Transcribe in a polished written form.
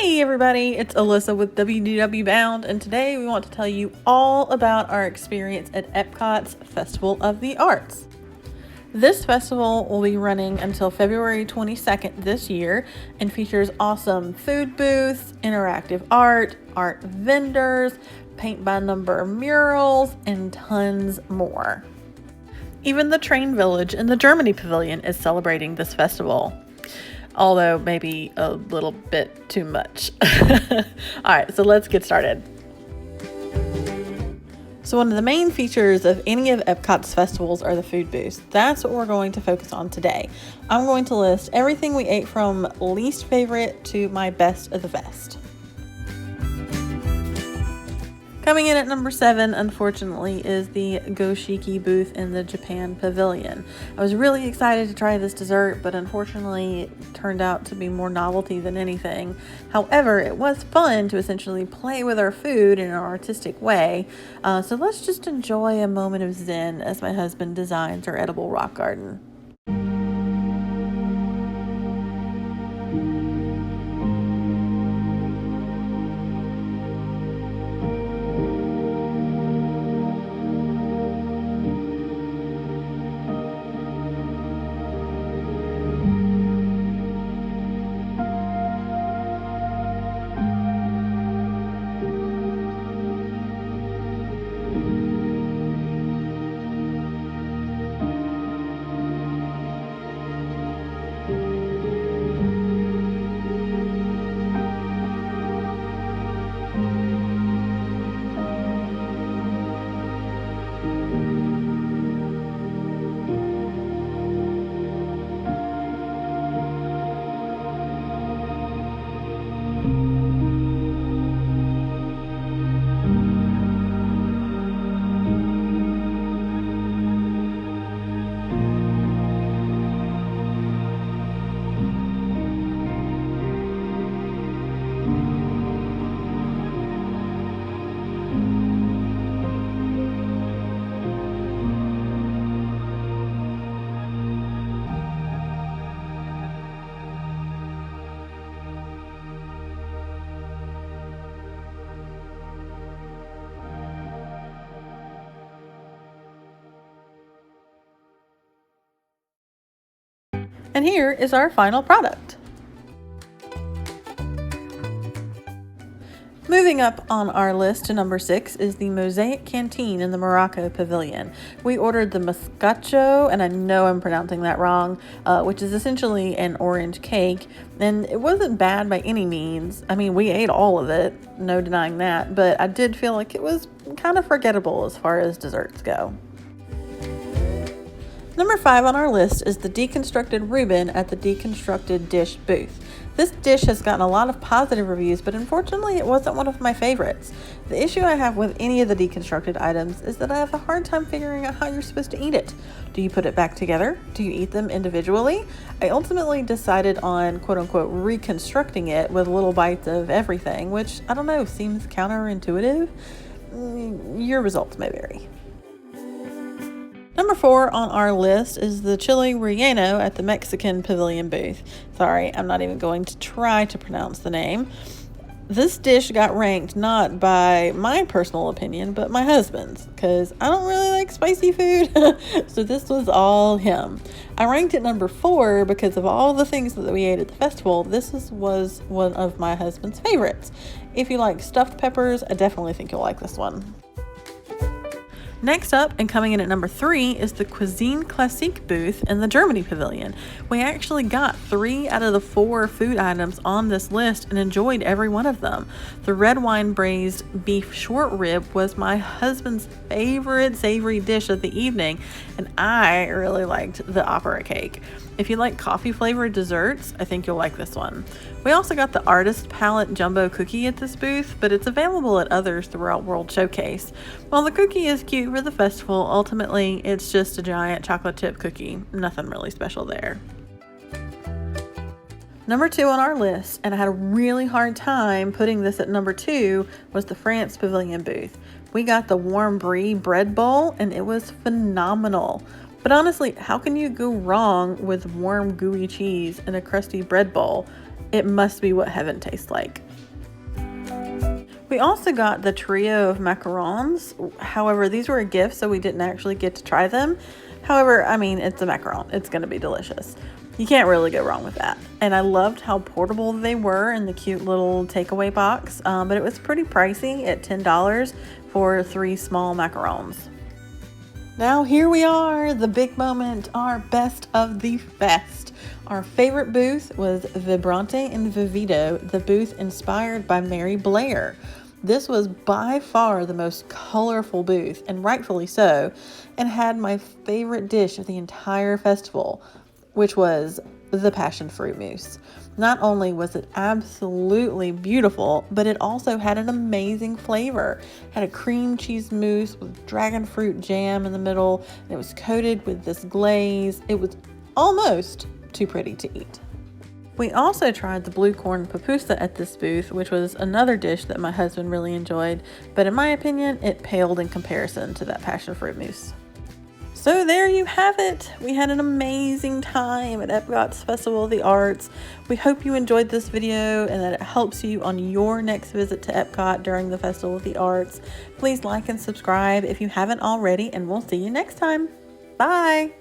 Hey everybody, it's Alyssa with WDWBound, and today we want to tell you all about our experience at Epcot's Festival of the Arts. This festival will be running until February 22nd this year and features awesome food booths, interactive art vendors, paint-by-number murals, and tons more. Even the Train Village in the Germany Pavilion is celebrating this festival. Although maybe a little bit too much. All right, so let's get started. So one of the main features of any of Epcot's festivals are the food booths. That's what we're going to focus on today. I'm going to list everything we ate from least favorite to my best of the best. Coming in at number 7, unfortunately, is the Goshiki booth in the Japan Pavilion. I was really excited to try this dessert, but unfortunately it turned out to be more novelty than anything. However, it was fun to essentially play with our food in an artistic way. So let's just enjoy a moment of zen as my husband designs our edible rock garden. And here is our final product. Moving up on our list to number 6 is the Mosaic Canteen in the Morocco Pavilion. We ordered the Moscato, and I know I'm pronouncing that wrong, which is essentially an orange cake, and it wasn't bad by any means. I mean, we ate all of it, no denying that, but I did feel like it was kind of forgettable as far as desserts go. Number 5 on our list is the Deconstructed Reuben at the Deconstructed Dish booth. This dish has gotten a lot of positive reviews, but unfortunately it wasn't one of my favorites. The issue I have with any of the deconstructed items is that I have a hard time figuring out how you're supposed to eat it. Do you put it back together? Do you eat them individually? I ultimately decided on quote-unquote reconstructing it with little bites of everything, which, I don't know, seems counterintuitive. Your results may vary. Number 4 on our list is the Chilerelleno at the Mexican Pavilion booth. Sorry, I'm not even going to try to pronounce the name. This dish got ranked not by my personal opinion, but my husband's, because I don't really like spicy food, so this was all him. I ranked it number 4 because of all the things that we ate at the festival. This was one of my husband's favorites. If you like stuffed peppers, I definitely think you'll like this one. Next up, and coming in at number 3, is the Cuisine Classique booth in the Germany Pavilion. We actually got 3 out of the 4 food items on this list and enjoyed every one of them. The red wine braised beef short rib was my husband's favorite savory dish of the evening, and I really liked the opera cake. If you like coffee flavored desserts, I think you'll like this one. We also got the Artist Palette Jumbo Cookie at this booth, but it's available at others throughout World Showcase. While the cookie is cute for the festival, ultimately it's just a giant chocolate chip cookie. Nothing really special there. Number 2 on our list, and I had a really hard time putting this at number 2, was the France Pavilion booth. We got the warm brie bread bowl, and it was phenomenal. But honestly, how can you go wrong with warm gooey cheese in a crusty bread bowl? It must be what heaven tastes like. We also got the trio of macarons. However, these were a gift, so we didn't actually get to try them. However, I mean, it's a macaron. It's going to be delicious. You can't really go wrong with that. And I loved how portable they were in the cute little takeaway box. But it was pretty pricey at $10 for 3 small macarons. Now here we are, the big moment, our best of the fest. Our favorite booth was Vibrante and Vivito, the booth inspired by Mary Blair. This was by far the most colorful booth, and rightfully so, and had my favorite dish of the entire festival, which was the passion fruit mousse. Not only was it absolutely beautiful, but it also had an amazing flavor. It had a cream cheese mousse with dragon fruit jam in the middle, and it was coated with this glaze. It was almost too pretty to eat. We also tried the blue corn pupusa at this booth, which was another dish that my husband really enjoyed, but in my opinion, it paled in comparison to that passion fruit mousse. So there you have it. We had an amazing time at Epcot's Festival of the Arts. We hope you enjoyed this video and that it helps you on your next visit to Epcot during the Festival of the Arts. Please like and subscribe if you haven't already, and we'll see you next time. Bye.